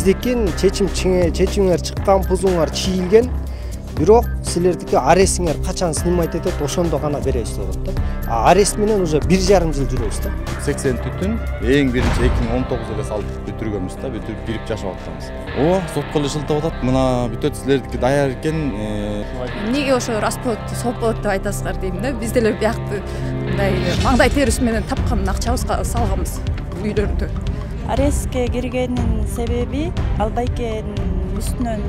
биздикин чечимиңер чыккан, пузуңар чийилген, бирок силердики арестиңер качан снимать этет, ошондо гана беребиз деп атат да. Арест менен уже 1,5 жыл жүрөбүз да. 80 түтүн эң биринчи 2019 эле салып бүтүргөнбүз да, бүтүрүп бирип жашап атабыз. Ооба, сотко эле шылтап атат. Мына бүтөт силердики даяр экен. Эмнеге ошо рас болот, соп болот деп айтасыздар дейм да. Биз деле биякты мындай маңдай терибиз менен тапкан акчабызга салганбыз үйлөрдү. Арестке киргенин себеби Албайкенин үстүнөн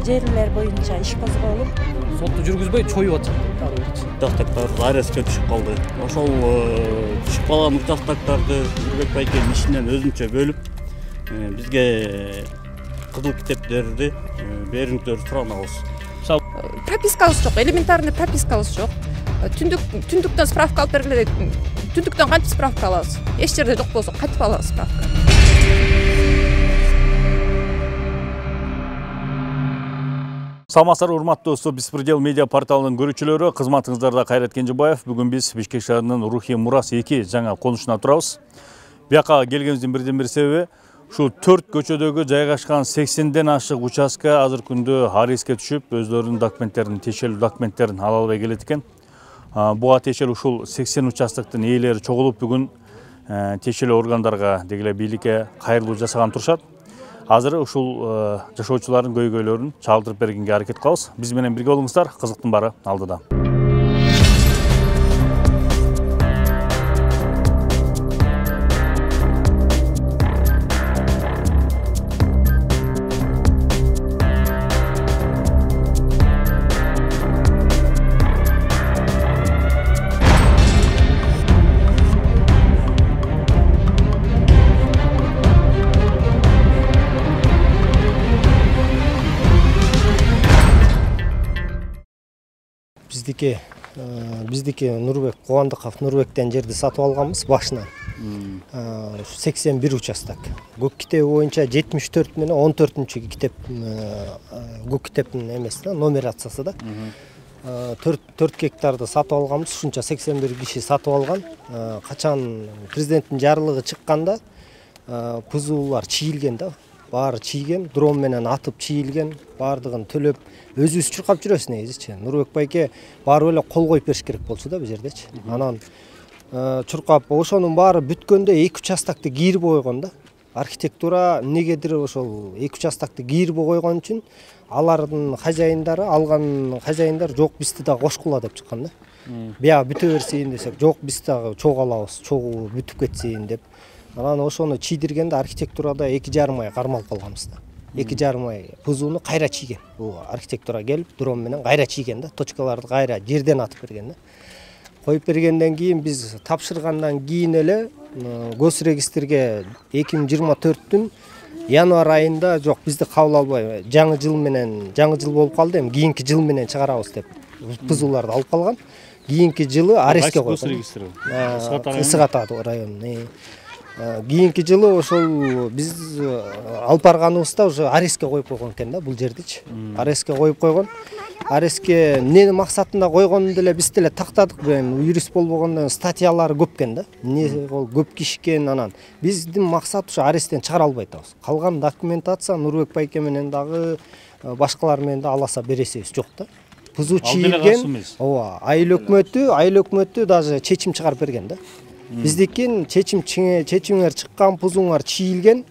жерлер боюнча иш козголуп, соту жүргүзбөй чоюп атышат. Участактар арестке түшүп калды. Ошол түшүп калган участактарды Нурбек Байкенин ишинен өзүнчө бөлүп, бизге кызыл китептерди бериңиздер суранабыз. Пропискабыз жок, элементарный пропискабыз жок. Түндүктөн справка алып бергиле. Түндүктөн кантип справка алабыз? Эч жерде жок болсо кантип алабыз справка? Саламатсыздар, урматтуу Беспредел медиа порталынын көрүүчүлөрү, кызматыңыздарда Кайрат Кенжебаев. Бүгүн биз Бишкек шаарынын Рухи Мурас 2 жаңа конушуна турабыз. Бияка келгенибиздин бирден бир себеби ушул 4 көчөдөгү жайгашкан 80ден ашык участка азыр күндө арестке түшүп, өздөрүнүн документтерин, тиешелүү документтерин ала албай келет экен. Буга тиешелүү ушул 80 участоктун ээлери чогулуп бүгүн тиешелүү органдарга, дегеле бийликке кайрылуу жасаган турушат. Азыр ушул жашоочулардын көйгөйлөрүн чагдырып бергенге аракет кылабыз. Биз менен бирге болуңуздар, кызыктын баары алдыда. Биздики Нурбек Кубандыков Нурбектен жерди сатып алганбыз башынан. 81 участок. Көк китеби боюнча 74 менен 14-чү китеп, көк китептин эмеси да, нумерациясы да. 4 гектарды сатып алганбыз, ушунча 81 киши сатып алган. Качан президенттин жарлыгы чыкканда пузуулар чийилген да. Баары чийген, дрон менен атып чийилген, баардыгын төлөп, өзүбүз чуркап жүрөбүз негизичи. Нурбек Байке баары эле кол коюп бериш керек болчу да бул жердечи. Анан чуркап, ошонун баары бүткөндө 2 участокты кийирип койгон да. Архитектура негедир ошол 2 участокты кийирип койгон үчүн алардын хозяиндары, алган хозяиндар жок бизди да кошкула деп чыккан да. Бия бүтө берсейин десек, жок биз дагы чогуу алабыз, чогуу бүтүп кетсейин деп. Анан ошону чийдиргенде архитектурада 2,5 ай кармалып калганбыз да. 2,5 ай пузууну кайра чийген. Бул архитектура келип, дрон менен кайра чийген да. Точкаларды кайра жерден атып берген да. Коюп бергенден кийин биз тапшыргандан кийин эле госрегистрге 2024-түн январь айында жок бизди кабыл албай, жаңы жыл болуп калды, эми кийинки жыл менен чыгарабыз деп пузууларды алып калган. Кийинки жылы арестке койгон. Ысык Ата районунун. Кийинки жылы ошол биз алып барганыбызда уже арестке коюп койгон экен да бул жердичи. Арестке коюп койгон. Арестке эмне максатында койгонун деле биз деле тактадык. Юрист болбогондон статьялары көп экен да. Эмне ол көп кишкен, анан биздин максат ушу аресттен чыгара албай атабыз. Калган документация Нурбек Байке менен дагы башкалар менен да аласа бересебиз жок да. Пузу чийилген. Ооба, айыл өкмөтү даже чечим чыгарып берген да. Биздикин чечимиңер чыккан, пузуңар чийилген,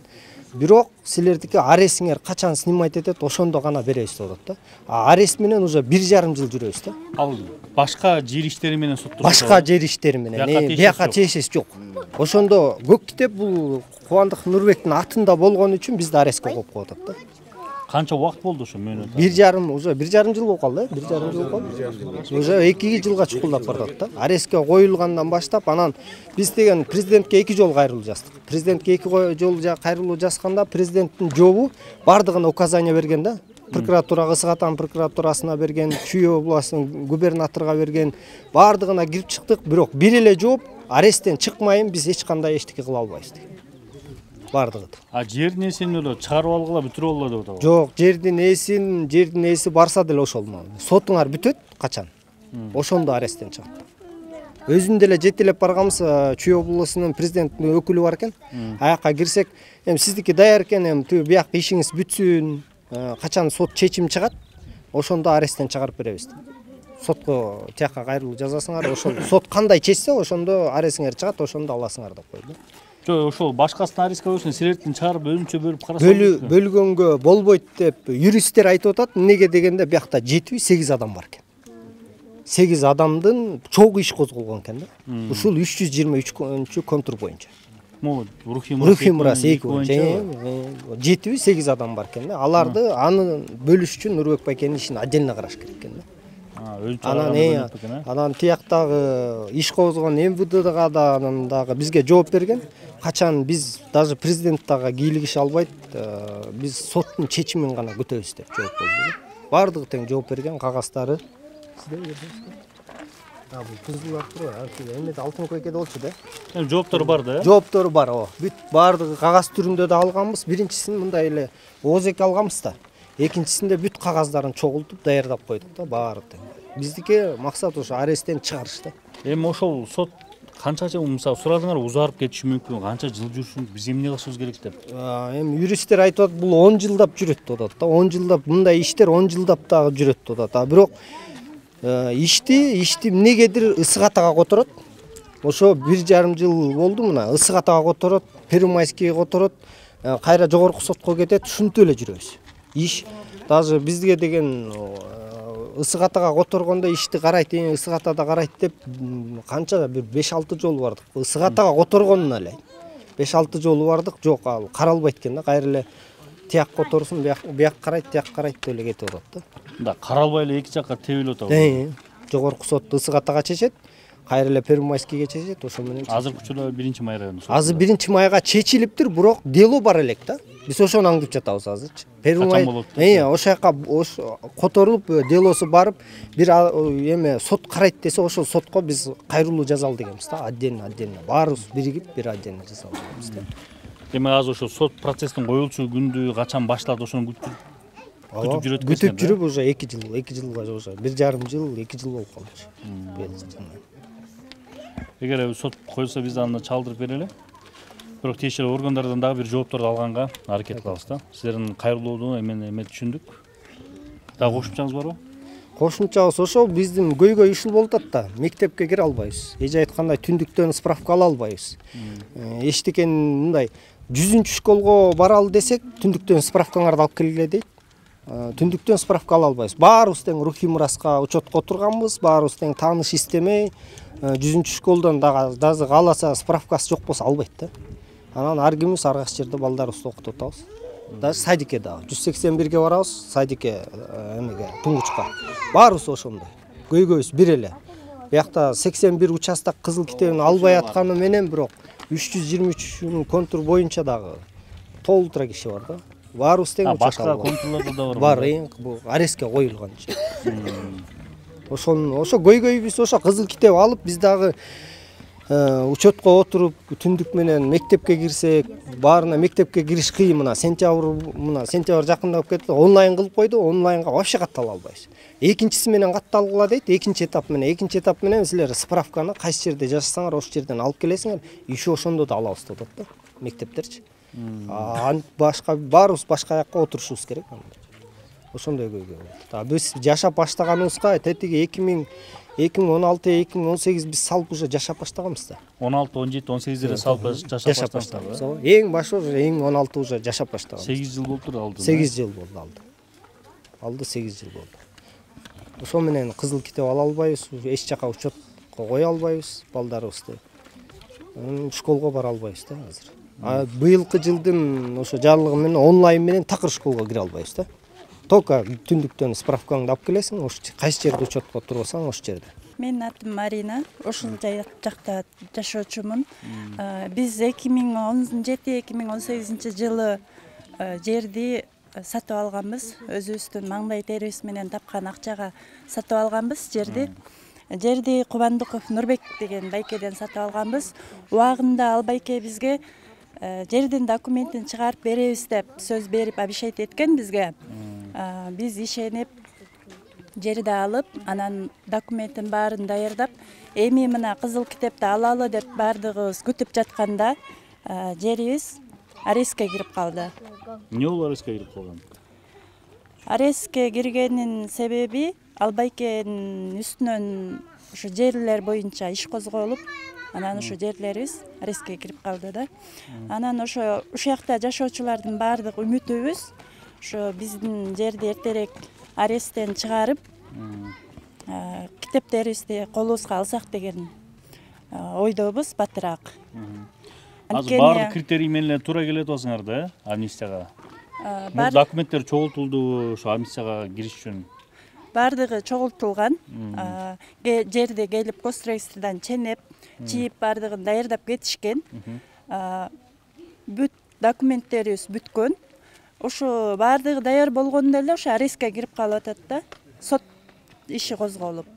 бирок силердики арестиңер качан снимать этет, ошондо гана беребиз деп атат да. Арест менен уже 1,5 жыл жүрөбүз да. Ал башка жер иштери менен соттолот. Башка жер иштери менен, бияка тиешеси жок. Ошондо көк китеп бул Кубандыков Нурбектин атында болгон үчүн бизди арестке коюп коюп атат да. Канча убакыт болду ошо мөөнөт? 1,5 жыл болуп калды, 1,5 жыл болду. Уже 2 жылга чукулдап барат да. Арестке коюлгандан баштап, анан биз деген президентке 2 жолу кайрылуу жаздык. Президентке 2 жолу кайрылуу жазганда президенттин жобу бардыгына указание берген да. Прокуратурага, Ысык Атанын прокуратурасына берген, Чүй областынын губернаторуна берген, бардыгына кирип чыктык, бирок бир эле жооп аресттен чыкмайын биз эч кандай эчтеке кыла албайбыз деген. Бардыгы. Жердин эсин эле чыгарып алгыла бүтүрүп алгыла деп атабы. Жок, жердин эси барса деле ошол. Сотуңар бүтөт качан? Ошондо аресттен чыгат. өзүн деле жетелеп барганбыз. Чүй облусунун президенттин өкүлү бар экен. Аяка кирсек, эми сиздики даяр экен, эми бияк ишиңиз бүтсүн, качан сот чечим чыгат, ошондо аресттен чыгарып беребиз. Сотко тияка кайрылуу жазасыңар, ошол сот кандай чечсе, ошондо аресиңер чыгат, ошондо аласыңар деп койду. Жок, ошол башкасына арестке койсун, силердин чыгарып өзүнчө бөлүп караса. Бөлгөнгө болбойт деп юристтер айтып атат. Неге дегенде биякта 7-8 адам бар экен. 8 адамдын чогуу иш козголгон экен да. Ушул 323 контур боюнча. Могу Рухи Мурас 2 боюнча 7-8 адам бар экен да. Аларды аны бөлүш үчүн Нурбек байкенин ишин отдельно караш керек экен да. Анан тияктагы иш козгон МВДга дагы бизге жооп берген. Качан биз даже президент дагы кийлик иш албайт, биз соттун чечимин гана күтөбүз деп жооп болду. Бардыгы тең жооп берген, кагаздары сизде берсеңиз. Бул кызылар туруп, эмне алтын койкеде болчу да. Эми жооптору бар да, э? Жооптору бар, бүт бардыгы кагаз түрүндө да алганбыз. Биринчисин мындай эле ооз эки алганбыз да. Экинчисинде бүт кагаздарын чогултуп даярдап койдук да, баары тең. Биздики максат ошо аресттен чыгарыш да. Эми ошол сот канчача мисалы сурадыңар, узарып кетиши мүмкүн, канча жыл жүрсүн, биз эмне кылышыбыз керек деп. Эми юристтер айтып атат, бул 10 жылдап жүрөт деп атат да. 10 жылдап мындай иштер 10 жылдап дагы жүрөт деп атат. Бирок ишти эмнегедир ысык атага которот. Ошо 1,5 жыл болду мына. Ысык атага которот, Первомайскийге которот, кайра жогорку сотко кетет, ушинтип эле жүрөбүз. Иш даже бизге деген ысык атага которгондо ишти карайт, ысык атада карайт деп канча бир 5-6 жолу бардык. Ысык атага которгонуна эле 5-6 жолу бардык. Жок, ал каралбайт экен да. Кайра эле тияк которсун, бияк карайт, тияк карайт деп эле кетип атат да. Да, каралбай эле эки жакка тебилип атабы. Жогорку сот ысык атага чечет, кайра эле Первомайскийге чечет, ошо менен. Азыр учурда 1 май району. Азыр 1 майга чечилиптир, бирок дело бар элек да. Биз ошону аңдып жатабыз азырчы. Качан болот? Ошо жака которулуп, делосу барып, бир эме сот карайт десе, ошол сотко биз кайрылуу жазалы дегенбиз да. Отдельно баарыбыз биригип бир отдельно жазалы дегенбиз да. Демек азыр ошо сот процесстин коюлчу күндү качан башталат, ошону күтүп жүрөт экенсиз. Күтүп жүрүп уже 2 жылга уже 1,5 жыл, 2 жыл болуп калды. Эгер сот коюлса биз аны чалдырып берели. Бирок тиешелүү органдардан дагы бир жоопторду алганга аракет кылабыз да. Силердин кайрылууну эме түшүндүк. Дагы кошумчаңыз барбы? Кошумчабыз ошол, биздин көйгөй ушул болуп атат да. Мектепке кире албайбыз. Эже айткандай түндүктөн справка ала албайбыз. Эчтекен мындай 100-ші школго баралы десек, түндүктөн справкаңарды алып келгиле дейт. Түндүктөн справка ала албайбыз. Баарыбыз тең Рухи Мураска учетко отурганбыз, баарыбыз тең тааныш истемей, 100-ші школдон дагы кааласа справкасы жок болсо албайт да. Анан ар кимибиз ар кайсы жерде балдарыбызды окутуп атабыз. Даже садикке дагы 181-ге барабыз, садикке эмеге, туңгучка. Баарыбыз ошондой. Көйгөйүбүз бир эле. Биякта 81 участок кызыл китебин албай атканы менен бирок 323 контур боюнча дагы толтура киши бар да. Баарыбыз тең участок. Башка контурларда да бар. Бар, бул арестке коюлган. Ошо көйгөйүбүз ошо кызыл китеп алып, биз дагы учетко отуруп түндүк менен мектепке кирсек, баарына мектепке кириш кыйын. Мына сентябрь жакындап кетти, онлайн кылып койду, онлайнга вообще каттала албайбыз. Экинчиси менен катталгыла дейт, экинчи этап менен силер справканы кайсы жерде жашасаңар ошол жерден алып келесиңер, иши ошондо да алабыз деп атат да, мектептерчи. Башка баарыбыз башка жакка отурушубуз керек. Ошондой көйгөй болот. Биз жашап баштаганыбызга тетиги 2016-2018 биз салып уже жашап баштаганбыз да. 16, 17, 18 салып жашап баштаганбыз. Эң башы уже 16 уже жашап баштаганбыз. 8 жыл болду алды. 8 жыл болду алды. Алды 8 жыл болду. Ошо менен кызыл китеп ала албайбыз, эч жака учетко кое албайбыз балдарыбызды. Школго бара албайбыз да азыр. Быйылкы жылдын ошо жарлыгы менен онлайн менен такыр школго кире албайбыз да. Только түндүктөн справкаңды алып келесиң, кайсы жерде учетко отурсаң ошол жерде. Менин атым Марина, ошол жакта жашоочумун. Биз 2017-2018 жылы жерди сатып алганбыз. Өзүбүздүн маңдай терибиз менен тапкан акчага сатып алганбыз жерди. Жерди Кубандыков Нурбек деген байкеден сатып алганбыз. Убагында ал байке бизге жердин документин чыгарып беребиз деп сөз берип обещать эткен бизге. Биз ишенип жерди алып, анан документтин баарын даярдап, эми мына кызыл китепти алалы деп баардыгыбыз күтүп жатканда жерибиз арестке кирип калды. Эмне болуп арестке кирип калган? Арестке киргенин себеби ал байкенин үстүнөн ушу жерлер боюнча иш козголуп, анан ошо жерлерибиз арестке кирип калды да. Анан ошо ушакта жашоочулардын баардык үмүтүбүз ошо биздин жерди эртерээк аресттен чыгарып, китептерибизди колубузга алсак деген ойдобуз батыраак. Азыр баардык критерий менен туура келет атасыңар да, амнистияга. Документтер чогултулду ошо амнистияга кириш үчүн. Баардыгы чогултулган. Жерди келип госрегистрдан ченеп, чийип баардыгын даярдап кетишкен. Бүт документтерибиз бүткөн. Ошо баардыгы даяр болгондо эле ошо арестке кирип калып атат да. Сот иши козголуп.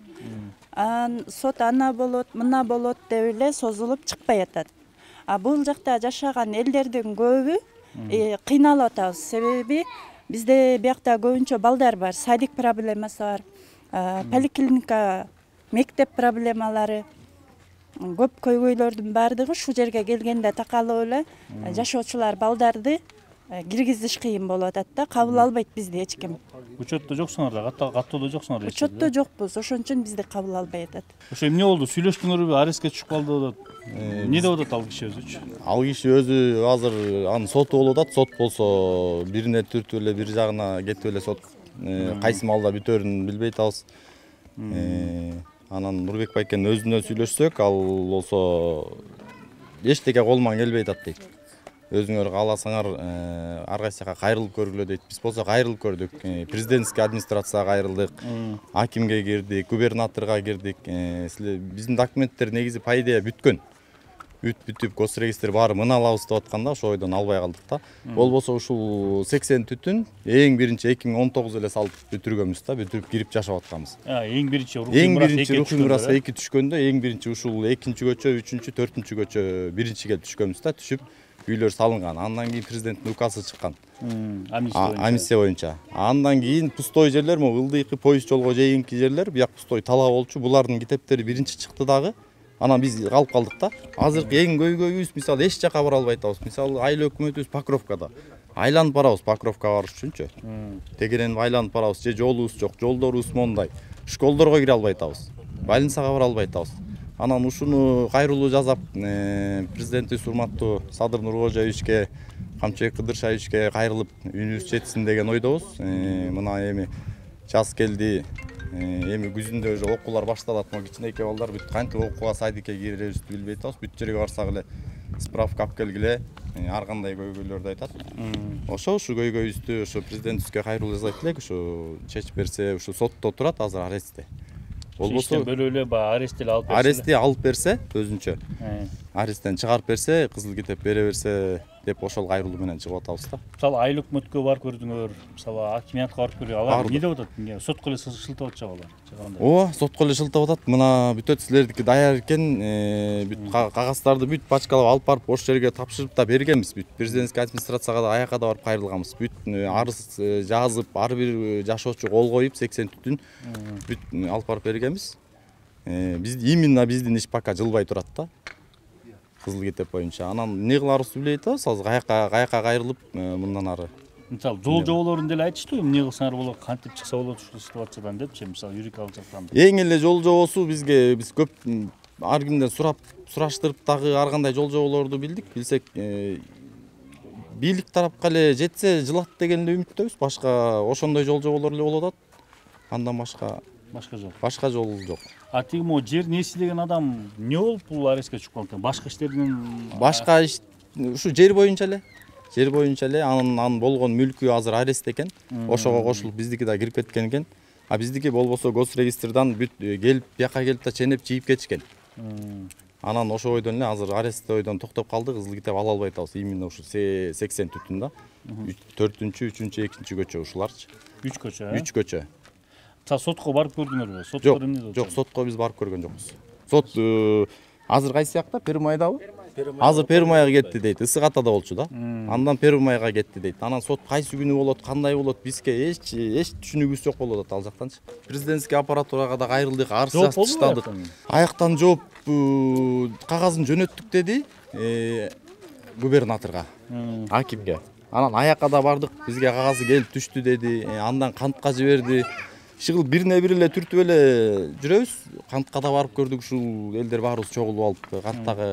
Сот ана болот, мына болот деп эле созулуп чыкпай атат. Бул жакта жашаган элдердин көбү кыйналып атабыз. Себеби бизде биякта көбүнчө балдар бар, садик проблемасы бар, поликлиника, мектеп проблемалары. Көп көйгөйлөрдүн баардыгы ушул жерге келгенде такалып эле жашоочулар балдарды киргизиш кыйын болуп атат да, кабыл албайт бизди эч ким. Учетто жоксуңар да, каттоодо жоксуңар да. Учетто жокпуз, ошон үчүн бизди кабыл албай атат. Ошо эмне болду? Сүйлөштүңөрбү, арестке түшүп калды деп? Эмне деп атат ал киши өзүчү? Ал киши өзү азыр анын соту болуп атат. Сот болсо бирине түртүп эле бир жагына кетип эле сот кайсы маалда бүтөөрүн билбей атабыз. Анан Нурбек байкен өзүнөн сүйлөшсөк, ал болсо эчтеке колуман келбей атат дейт. Өзүңөр кааласаңар ар кайсыга кайрылып көргүлө дейт. Биз болсо кайрылып көрдүк. Президентский администрацияга кайрылдык, акимге кирдик, губернаторго кирдик. Биздин документтер негизи по идее бүткөн. Бүтүп госрегистр баары мына алабыз деп атканда ошо ойдон албай калдык да. Болбосо ушул 80 түтүн эң биринчи 2019 эле салып бүтүргөнбүз да, бүтүрүп кирип жашап атканбыз. Эң биринчи Рухи Мурас 2 түшкөндө, эң биринчи ушул 2-чү көчө, 3-чү, 4-чү көчө биринчи келип түшкөнбүз да, түшүп үйлөр салынган. Андан кийин президенттин указы чыккан. Амнистия боюнча. Андан кийин пустой жерлер, могу ылдыйкы поезд жолго жейинки жерлер, бияк пустой талаа болчу. Булардын китептери биринчи чыкты дагы. Анан биз калып калдык да. Азыркы эң көйгөйүбүз мисалы эч жака бара албай атабыз. Мисалы айыл өкмөтүбүз Покровкада. Айланып барабыз Покровкага барыш үчүнчү. Тегеренип айланып барабыз, же жолубуз жок, жолдорубуз мондай. Школдорго кире албай атабыз. Больницага бара албай атабыз. Анан ушуну кайрылуу жасап, президентибиз урматтуу Садыр Нуркожоевичке, Камчыбек Кыдыршаевичке кайрылып үнүбүз жетсин деген ойдобуз. Мына эми жаз келди. Эми күзүндө уже окуулар башталат. Кичинекей балдар бүт кантип окууга садикке кирерибизди билбей атабыз. Бүт жерге барсак эле справка алып келгиле, ар кандай көйгөйлөрдү айтат. Ошо ушу көйгөйүбүздү ошо президентибизге кайрылуу жасайт элек, ушу чечип берсе, ушу сотто турат азыр арестте. Болбосо бөлө эле арест эле алып берсе. Арестти алып берсе өзүнчө. Аресттен чыгарып берсе, кызыл китеп бере берсе деп ошол кайрылуу менен чыгып атабыз да. Мисалы айыл өкмөткө барып көрдүңөр, мисалы акимиятка барып көрдүңөр. Алар эмне деп атат? Сотко эле шылтап атышат алар. Ооба, сотко эле шылтап атат. Мына бүтөт силердики даяр экен, бүт кагаздарды бүт бачкалап алып барып ош жерге тапшырып да бергенбиз. Бүт президентский администрацияга да аяка да барып кайрылганбыз. Бүт арыз жазып, ар бир жашоочу кол коюп 80 түтүн бүт алып барып бергенбиз. Биз именно биздин иш пока жылбай турат да. Кызыл китеп боюнча. Анан эмне кыларыбызды билбей атабыз. Азыр каяка кайрылып мындан ары. Мисалы жол жоболорун деле айтыштыбы, эмне кылсаңар болот, кантип чыкса болот ушул ситуациядан депчи, мисалы юридикалык жактан. Эң эле жол жобосу биз көп ар кимден сураштырып дагы ар кандай жол жоболорду билсек, бийлик тарапка эле жетсе жылат деген эле үмүттөбүз. Башка ошондой жол жоболор эле болуп атат. Андан башка жол жок. Тиги могу жер нээси деген адам эмне болуп бул арестке түшүп калган? Башка иштердин башка иш ушу жер боюнча эле анын болгон мүлкү азыр арестте экен. Ошого кошулуп биздики да кирип кеткен экен. Биздики болбосо госрегистрдан бүт келип бияка келип да ченеп чийип кетишкен. Анан ошо ойдон эле азыр арестте ойдон токтоп калды, кызыл китеп ала албай атабыз. Именно ушу 80 түтүн да. 4-чү, 3-чү, 2-чү көчө ушуларчы. 3 көчө. 3 көчө. Сотко барып көрдүңөрбү? Соткор эмне деп? Жок, сотко биз барып көргөн жокпуз. Сот азыр кайсы жакта? Первомайдабы? азыр Первомайга кетти дейт, ысык атада болчу да. Андан Первомайга кетти дейт. Анан сот кайсы күнү болот, кандай болот, бизге эч түшүнүгүбүз жок болуп атат ал жактанчы. Президентский аппаратурага да кайрылдык, арыз жаздык. Аяктан жооп кагазын жөнөттүк деди губернаторга, акимге. Анан аякка да бардык, бизге кагазы келип түштү деди. Андан кантка жиберди. Иши бирне бир эле түртүп эле жүрөбүз. Кантка да барып көрдүк, ушул элдер баарыбыз чогулуп алып, канттагы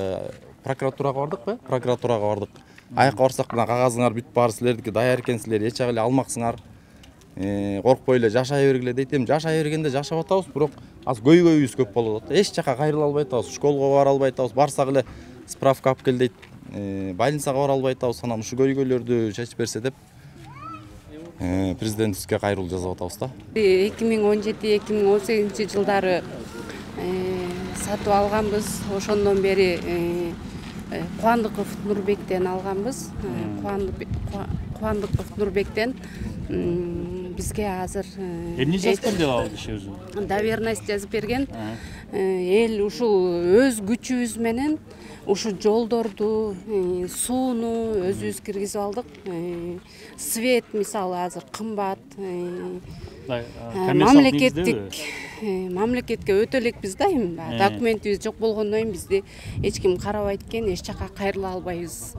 прокуратурага бардыкпы? Прокуратурага бардык. Аякка барсак, мына кагазыңар бүт баары силердики даяр экен, силер эч эле алмаксыңар. Коркпой эле жашай бергиле дейт. Эми жашай бергенде жашап атабыз, бирок азыр көйгөйүбүз көп болуп атат. Эч жака кайрыла албай атабыз, школго бара албай атабыз. Барсак эле справка алып кел дейт. Больницага бара албай атабыз. Анан ушу көйгөйлөрдү чечип берсе деп президентибизге кайрылуу жазып атабыз да. 2017-2018 жылдары сатып алганбыз. Ошондон бери Кубандыков Нурбектен алганбыз. Кубандыков Нурбектен бизге азыр эмне жазып берди ал киши өзү? Доверенность жазып берген. Эл ушул өз күчүбүз менен ушу жолдорду, сууну өзүбүз киргизип алдык. Свет мисалы азыр кымбат. Мамлекетке өтө элекпиз да, эми документибиз жок болгондон кийин бизди эч ким карабайт экен, эч жака кайрыла албайбыз.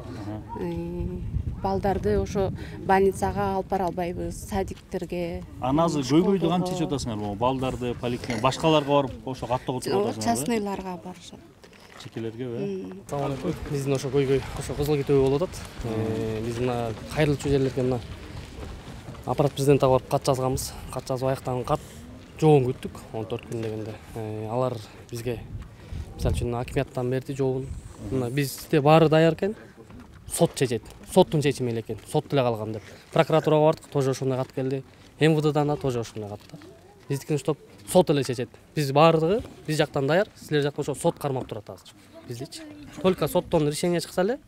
Балдарды ошо больницага алып бара албайбыз, садиктерге. Анан азыр көйгөйдү кантип чечип атасыңар? Балдарды поликлиника, башкаларга барып ошо каттоо кылып атасыңар? Частныйларга барышат. Чекелерге, Assalamu алейкум. Биздин ошо көйгөй ошо кызыл кетүү болуп атат. Биз мына кайрылчу жерлерге мына аппарат президентке барып кат жазганбыз. Кат жазып аяктаган кат жообун күттүк 14 күн дегенде. Алар бизге мисалы үчүн акиматтан берди жообун. Мына бизде баары даяр экен. Сот чечет. Соттун чечими эле экен. Сот деле калган деп. Прокуратурага бардык, тоже ошондой кат келди. МВДдан да тоже ошондой кат да. Биздикин стоп сот эле чечет. Биз баардыгы биз жактан даяр, силер жакта ошо сот кармап турат азыр. Биздичи. Только соттон решение чыкса эле,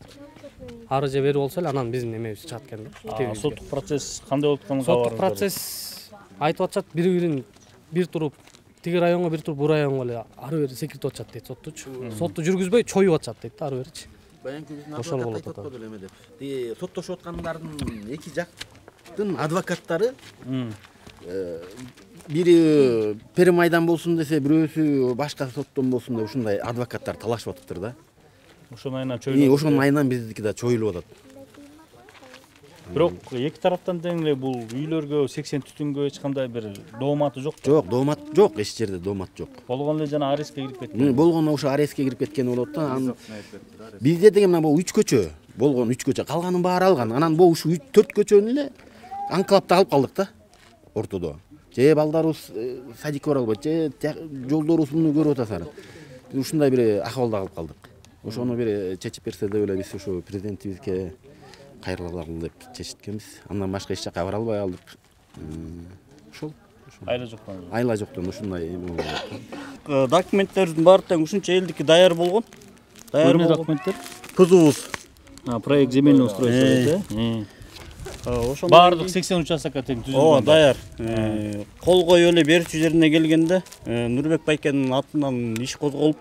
ары же бери болсо эле анан биздин эмебиз чыгат экен да. Соттук процесс кандай болуп атканын Соттук процесс айтып атышат, бири-бирин бир туруп тиги районго, бир туруп бу районго эле ары бери секиртип атышат дейт соттучу. Сотту жүргүзбөй чоюп атышат дейт ары беричи. Ошол болуп атат. Соттошуп аткандардын эки жактын адвокаттары бири Первомайдан болсун десе, бирөөсү башка соттон болсун деп ушундай адвокаттар талашып атыптыр да. Ошонун айынан чоюлуп. Ошонун айынан биздики да чоюлуп атат. Бирок эки тараптан тең эле бул үйлөргө 80 түтүнгө эч кандай бир дооматы жок. Жок, доомат жок, эч жерде доомат жок. Болгон эле жана арестке кирип кеткен. Болгону ошо арестке кирип кеткен болот да. Бизде деген мына бул 3 көчө, болгон 3 көчө, калганын баары алган. Анан бул ушу 4 көчөнү эле анклапта алып калдык да. Ортодо. Же балдарыбыз садикке бара албайт, же жолдорубуз муну көрүп атасыздар. Биз ушундай бир акыбалда калып калдык. Ошону бир чечип берсе деп эле биз ушу президентибизге кайрылалы деп чечиткенбиз. Андан башка эч жака бара албай алдык. Ошол. Айла жоктон. Айла жоктон ушундай Документтердин баары тең ушунча элдики даяр болгон. Даяр документтер? Пузубуз. Проект земельного устройства, баардык 80 участокка тең түзүлгөн. Даяр. Кол коюп эле берүүчү жерине келгенде Нурбек Байкенин атынан иш козголуп,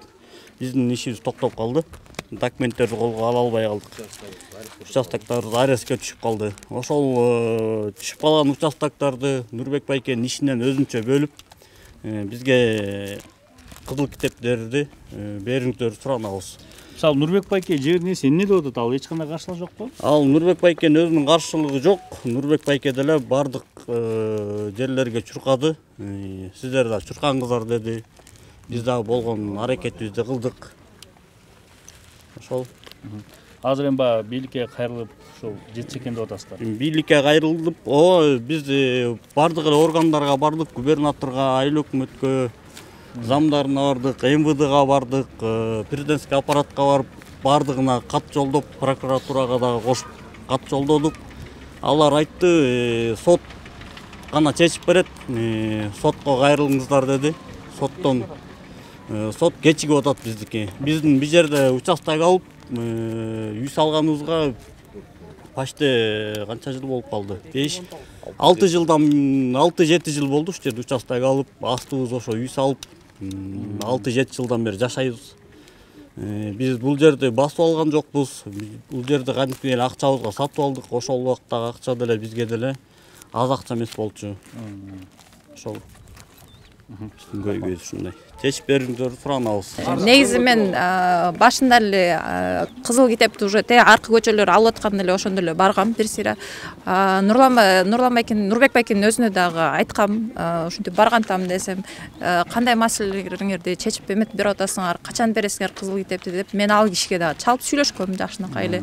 биздин ишибиз токтоп калды. Документтерди колго ала албай калдык. Участоктор арестке түшүп калды. Ошол түшүп калган участокторду Нурбек Байкен ишинен өзүнчө бөлүп, бизге кызыл китептерди бериңиздерди суранабыз. Мисалы Нурбек Байке жерине эмне деп атат? Ал эч кандай каршылык жокпу? Ал Нурбек Байкен өзүнүн каршылыгы жок. Нурбек Байке деле бардык жерлерге чуркады. Сиздер да чуркаңыздар деди. Биз дагы болгон аракетибизди кылдык. Ошол. Азыр эми баягы бийликке кайрылып, ошол жетсе экен деп атасыздар. Бийликке кайрылып, биз бардык эле органдарга бардык, губернаторго, айыл өкмөткө, замдарына бардык, МВДга бардык, президентский аппаратка барып, бардыгына кат жолдоп, прокуратурага дагы кошуп кат жолдодук. Алар айтты, сот гана чечип берет, сотко кайрылыңыздар деди. Соттон сот кечигип атат биздики. Биздин бул жерде участок алып, үй салганыбызга почти канча жыл болуп калды. 6 жылдан 6-7 жыл болду ушул жерде участок алып, астыбыз ошо үй салып, 6-7 жылдан бери жашайбыз. Биз бул жерди басып алган жокпуз. Бул жерди кантип эле акчабызга сатып алдык. Ошол убактагы акча деле бизге деле аз акча эмес болчу. Ошол биздин көйгөйүбүз ушундай. Чечип бериңиздерди суранабыз. Негизи мен башында эле кызыл китепти уже аркы көчөлөр алып атканда эле ошондо эле баргам бир сыйра. Нурбек байкенин өзүнө дагы айткам, ушинтип баргантам десем, кандай маселелериңерди чечип эметип берип атасыңар, качан бересиңер кызыл китепти деп, мен ал кишиге дагы чалып сүйлөшкөм жакшынакай эле.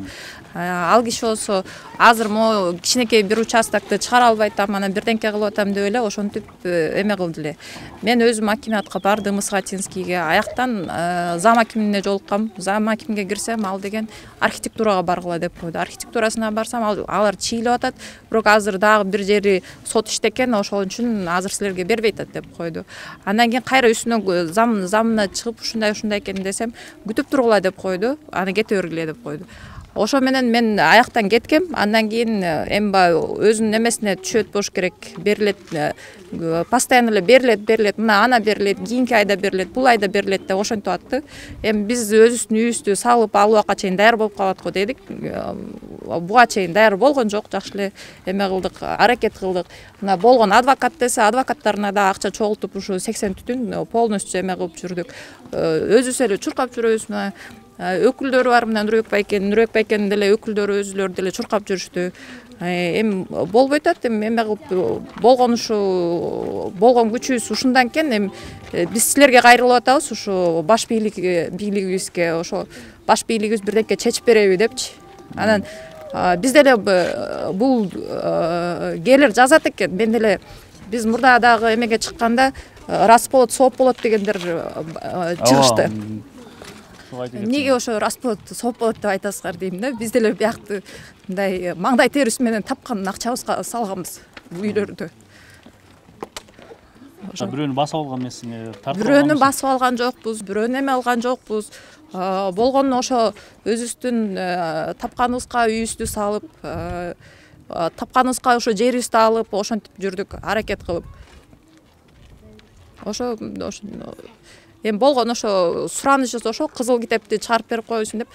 Ал киши болсо азыр могу кичинекей бир участокты чыгара албай атам, анан бирденке кылып атам деп эле ошентип эме кылды эле. Мен өзүм акимиатка бардым, Схватинскийге, аяктан зам акимине жолуккам. Зам акимге кирсем, ал деген архитектурага баргыла деп койду. Архитектурасына барсам, алар чыйлап атат, бирок азыр дагы бир жери сот иштекен, ошол үчүн азыр силерге бербей атат деп койду. Андан кийин кайра үстүнө замына чыгып ушундай экен десем, күтүп тургула деп койду. Аны кете бергиле деп койду. Ошо менен мен аяктан кеткем. Андан кийин эми өзүнүн эмесине түшөт болуш керек, берилет, постоянно эле берилет, мына ана берилет, кийинки айда берилет, бул айда берилет деп ошентип атты. Эми биз өзүбүздүн үйүбүздү салып ал убакка чейин даяр болуп калат го дедик. Буга чейин даяр болгон жок, жакшы эле эме кылдык, аракет кылдык. Мына болгон адвокат десе, адвокаттарына да акча чогултуп ушу 80 түтүн полностью эме кылып жүрдүк. Өзүбүз эле чуркап жүрөбүз. Мына өкүлдөрү бар, мына Нурбек байкенин деле өкүлдөрү өзүлөрү деле чуркап жүрүштү. Эми болбойт атат, эми эме кылып болгон күчүбүз ушундан экен. Эми биз силерге кайрылып атабыз, ушу баш бийлигибизге, ошо баш бийлигибиз бирдеке чечип береби депчи. Анан биз деле бул келер жазат экен. Мен деле биз мурда дагы эмеге чыкканда рас болот, сооп болот дегендер чыгышты. Эмнеге ошо рас болот, сооп болот деп айтасыздар дейм да. Биз деле биякты мындай маңдай терибиз менен тапкан акчабызга салганбыз үйлөрдү. Бирөөнү басып алган эмесиңер, тартып бирөөнү басып алган жокпуз, бирөөнү эме алган жокпуз. Болгон ошо өзүбүздүн тапканыбызга үйүбүздү салып, тапканыбызга ошо жерибизди алып, ошентип жүрдүк, аракет кылып. Ошо эми болгон ошо суранышыбыз ошо кызыл китепти чыгарып берип коесун деп.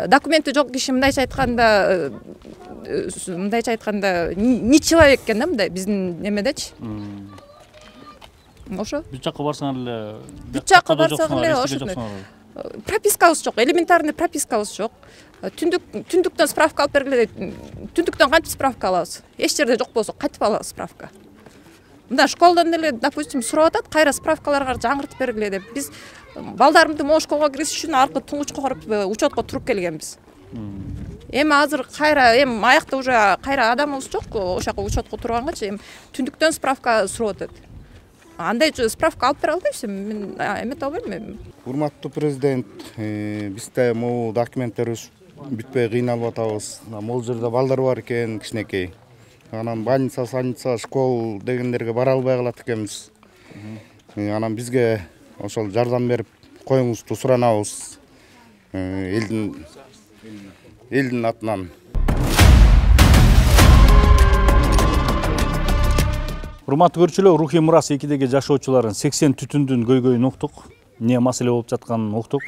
Документи жок киши мындайча айтканда не человек экен да, мындай биздин эмедечи. Ошо. Бүт жакка барсаңар эле. Бүт жакка барсак эле ошо. Пропискабыз жок, элементарный пропискабыз жок. Түндүктөн справка алып бергиле. Түндүктөн кантип справка алабыз? Эч жерде жок болсо кайтып алабыз справка. Мына школдан деле, допустим, сурап атат, кайра справкаларга жаңыртып бергиле деп. Биз балдарымды могу школго киргизиш үчүн аркы туңучка барып учетко туруп келгенбиз. Эми азыр кайра аякта уже кайра адамыбыз жок, ошол жака учетко тургангачы эми түндүктөн справка сурап атат. Андай справка алып бере албайбыз, мен эмете албайм. Урматтуу президент, бизде могу документтерибиз бүтпөй кыйналып атабыз. Могул жерде балдар бар экен, кичинекей. Анан больница, школ дегендерге бара албай калат экенбиз. Анан бизге ошол жардам берип коюңузду суранабыз. Элдин атынан. Урматтуу көрүүчүлөр, Рухий Мурас 2-деги жашоочулардын 80 түтүндүн көйгөйүн уктук. Эмне маселе болуп жатканын уктук.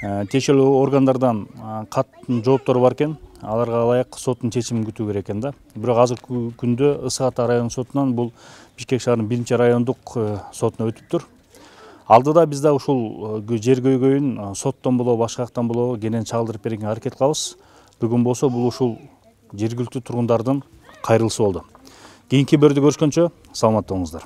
Тиешелүү органдардан кат жооптору бар экен. Аларга ылайык соттун чечимин күтүү керек экен да. Бирок азыркы күндө Ысык Ата район сотунан бул Бишкек шаарынын 1-райондук сотуна өтүптүр. Алдыда биз да ушул жер көйгөйүн соттон болобу, башка жактан болобу кенен чагылдырып берүүгө аракет кылабыз. Бүгүн болсо бул ушул жергиликтүү тургундардын кайрылышы болду. Кийинки бөлүмдө көрүшкөнчө саламатта болуңуздар.